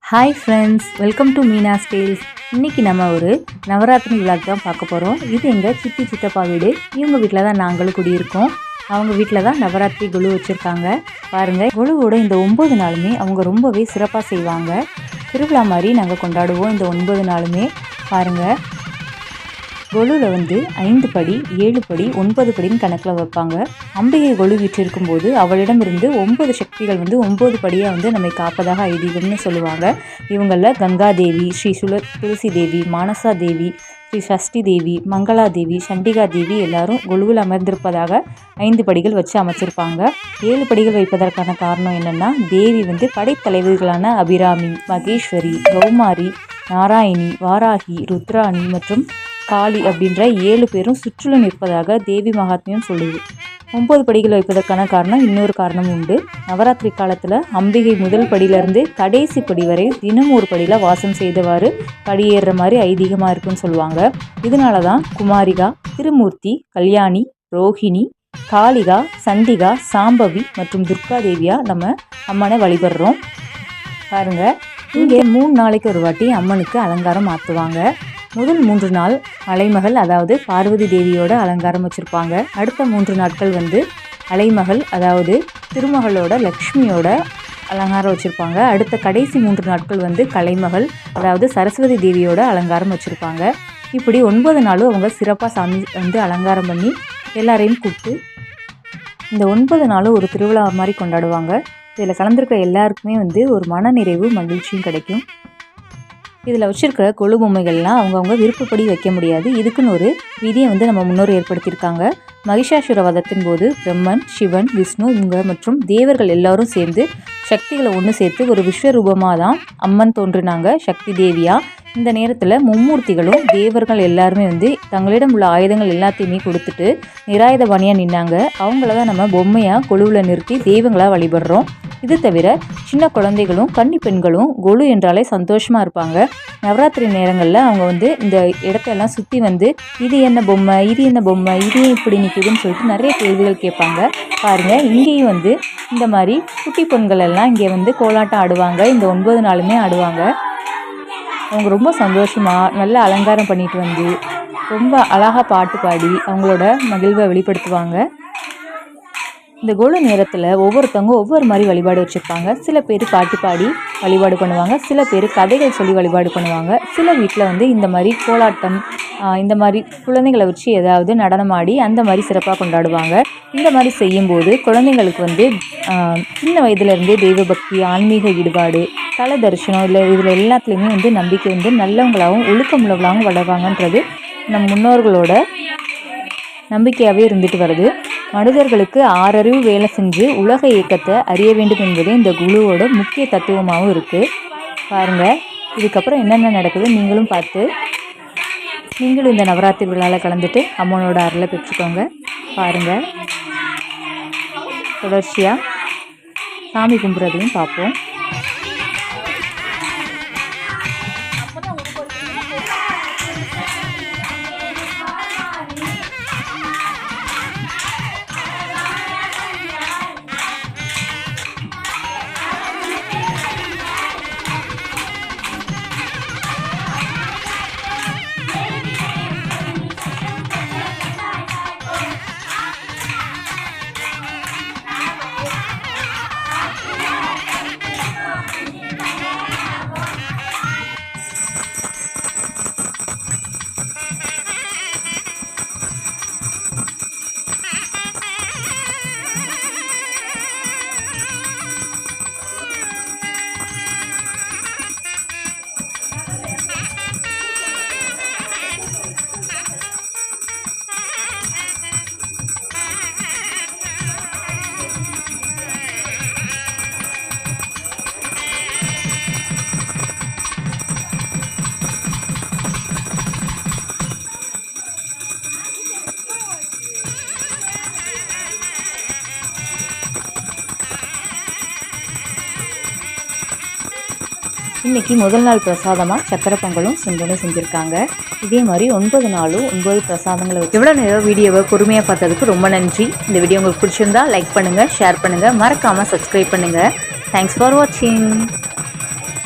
Hi friends, welcome to Meena's tales. இன்றைக்கி நம்ம ஒரு நவராத்திரி விழாக்கு தான் பார்க்க போகிறோம். இது எங்கள் சித்தி சித்தப்பா வீடு. இவங்க வீட்டில் தான் நாங்களும் குடியிருக்கோம். அவங்க வீட்டில் தான் நவராத்திரி குழு வச்சுருக்காங்க. பாருங்கள், குழுவோட இந்த 9 நாளுமே அவங்க ரொம்பவே சிறப்பாக செய்வாங்க. திருவிழா மாதிரி நாங்கள் கொண்டாடுவோம் இந்த 9 நாளுமே. பாருங்கள், கொலுவில் 5 படி 7 படி 9 படின்னு கணக்கில் வைப்பாங்க. அம்பிகை கொலு வீற்றிருக்கும்போது அவளிடமிருந்து 9 சக்திகள் 9 படியாக நம்மை காப்பதாக ஐதீகம்னு சொல்லுவாங்க. இவங்களில் கங்கா தேவி, ஸ்ரீ துளசி தேவி, மானசா தேவி, ஸ்ரீ சஷ்டி தேவி, மங்களா தேவி, சண்டிகா தேவி எல்லாரும் கொலுவில் அமர்ந்திருப்பதாக 5 படிகள் வச்சு அமைச்சிருப்பாங்க. 7 படிகள் வைப்பதற்கான காரணம் என்னென்னா, தேவி படைத்தலைவர்களான அபிராமி, மகேஸ்வரி, கௌமாரி, நாராயணி, வாராகி, ருத்ராணி மற்றும் காளி அப்படின்ற 7 பேரும் சுற்றுலா நிற்பதாக தேவி மகாத்மியம் சொல்லுது. 9 படிகள் வைப்பதற்கான காரணம் இன்னொரு காரணம் உண்டு. நவராத்திரி காலத்தில் அம்பிகை முதல் படியிலேருந்து கடைசி படி வரை தினம் ஒரு படியில் வாசம் செய்தவாறு படியேறுற மாதிரி ஐதீகமாக இருக்குன்னு சொல்லுவாங்க. இதனால தான் குமாரிகா, திருமூர்த்தி, கல்யாணி, ரோஹிணி, காளிகா, சண்டிகா, சாம்பவி மற்றும் துர்கா தேவியா நம்ம அம்மனை வழிபடுறோம். பாருங்கள், இங்கே 3 நாளைக்கு ஒரு வாட்டி அம்மனுக்கு அலங்காரம் மாற்றுவாங்க. முதல் 3 நாள் அலைமகள், அதாவது பார்வதி தேவியோட அலங்காரம் வச்சுருப்பாங்க. அடுத்த 3 நாட்கள் அலைமகள், அதாவது திருமகளோட லக்ஷ்மியோட அலங்காரம் வச்சுருப்பாங்க. அடுத்த கடைசி 3 நாட்கள் கலைமகள், அதாவது சரஸ்வதி தேவியோட அலங்காரம் வச்சுருப்பாங்க. இப்படி 9 நாளும் அவங்க சிறப்பாக சாமி அலங்காரம் பண்ணி எல்லாரையும் கூப்பிட்டு இந்த 9 நாளும் ஒரு திருவிழா மாதிரி கொண்டாடுவாங்க. இதில் கலந்துருக்கிற எல்லாருக்குமே ஒரு மனநிறைவு மகிழ்ச்சியும் கிடைக்கும். இதில் வச்சுருக்கிற கொலு பொம்மைகள்லாம் அவங்கவுங்க விருப்பப்படி வைக்க முடியாது. இதுக்குன்னு ஒரு விதியை நம்ம முன்னோர் ஏற்படுத்தியிருக்காங்க. மகிஷாசுர வதத்தின் போது பிரம்மன், சிவன், விஷ்ணு இவங்க மற்றும் தேவர்கள் எல்லாரும் சேர்ந்து சக்திகளை ஒன்று சேர்த்து ஒரு விஸ்வரூபமாக தான் அம்மன் தோன்றினாங்க, சக்தி தேவியா. இந்த நேரத்தில் மும்மூர்த்திகளும் தேவர்கள் எல்லாருமே தங்களிடம் உள்ள ஆயுதங்கள் எல்லாத்தையுமே கொடுத்துட்டு நிராயுதபாணியாக நின்னாங்க. அவங்கள தான் நம்ம பொம்மையாக கொலுவில் நிறுத்தி தெய்வங்களாக வழிபடுறோம். இது தவிர சின்ன குழந்தைகளும் கன்னி பெண்களும் கொலு என்றாலே சந்தோஷமாக இருப்பாங்க. நவராத்திரி நேரங்களில் அவங்க இந்த இடத்தையெல்லாம் சுற்றி இது என்ன பொம்மை, இது என்ன பொம்மை, இது இப்படி நிற்குதுன்னு சொல்லிட்டு நிறைய கேள்விகள் கேட்பாங்க. பாருங்கள், இங்கேயும் இந்த மாதிரி குட்டி பெண்கள் எல்லாம் இங்கே கோலாட்டம் ஆடுவாங்க. இந்த 9 நாளுமே ஆடுவாங்க. அவங்க ரொம்ப சந்தோஷமாக நல்லா அலங்காரம் பண்ணிட்டு ரொம்ப அழகாக பாட்டு பாடி அவங்களோட மகிழ்வை வெளிப்படுத்துவாங்க. இந்த கொலு நேரத்தில் ஒவ்வொருத்தவங்க ஒவ்வொரு மாதிரி வழிபாடு வச்சுருப்பாங்க. சில பேர் பாட்டு பாடி வழிபாடு பண்ணுவாங்க, சில பேர் கதைகள் சொல்லி வழிபாடு பண்ணுவாங்க. சில வீட்டில் இந்த மாதிரி கோலாட்டம், இந்த மாதிரி குழந்தைகளை வச்சு ஏதாவது நடனம் ஆடி அந்த மாதிரி சிறப்பாக கொண்டாடுவாங்க. இந்த மாதிரி செய்யும்போது குழந்தைங்களுக்கு சின்ன வயதுலேருந்தே தெய்வ பக்தி, ஆன்மீக ஈடுபாடு, தல தரிசனம் இல்லை இதில் எல்லாத்துலேயுமே நம்பிக்கை நல்லவங்களாகவும் ஒழுக்கமுள்ளவங்களாகவும் வளர்வாங்கன்றது நம் முன்னோர்களோட நம்பிக்கையாகவே இருந்துட்டு வருது. மனிதர்களுக்கு 6 அறிவு வேலை செஞ்சு உலக இயக்கத்தை அறிய வேண்டும் என்பதே இந்த குழுவோட முக்கிய தத்துவமாகவும் இருக்குது. பாருங்கள், இதுக்கப்புறம் என்னென்ன நடக்குது நீங்களும் பார்த்து நீங்களும் இந்த நவராத்திரி விழாவில் கலந்துட்டு அம்மனோட அருளை பெற்றுக்கோங்க. பாருங்கள், தொடர்ச்சியாக சாமி கும்பிட்றதையும் பார்ப்போம். இன்றைக்கி முதல் நாள் பிரசாதமாக சக்கரை பொங்கலும் சுண்டலும் செஞ்சுருக்காங்க. இதே மாதிரி 9 நாளும் 9 பிரசாதங்களை வச்சு எவ்வளோ நேரம் வீடியோவை பொறுமையாக பார்த்ததுக்கு ரொம்ப நன்றி. இந்த வீடியோ உங்களுக்கு பிடிச்சிருந்தா லைக் பண்ணுங்கள், ஷேர் பண்ணுங்கள், மறக்காமல் சப்ஸ்கிரைப் பண்ணுங்கள். தேங்க்ஸ் ஃபார் வாட்சிங்.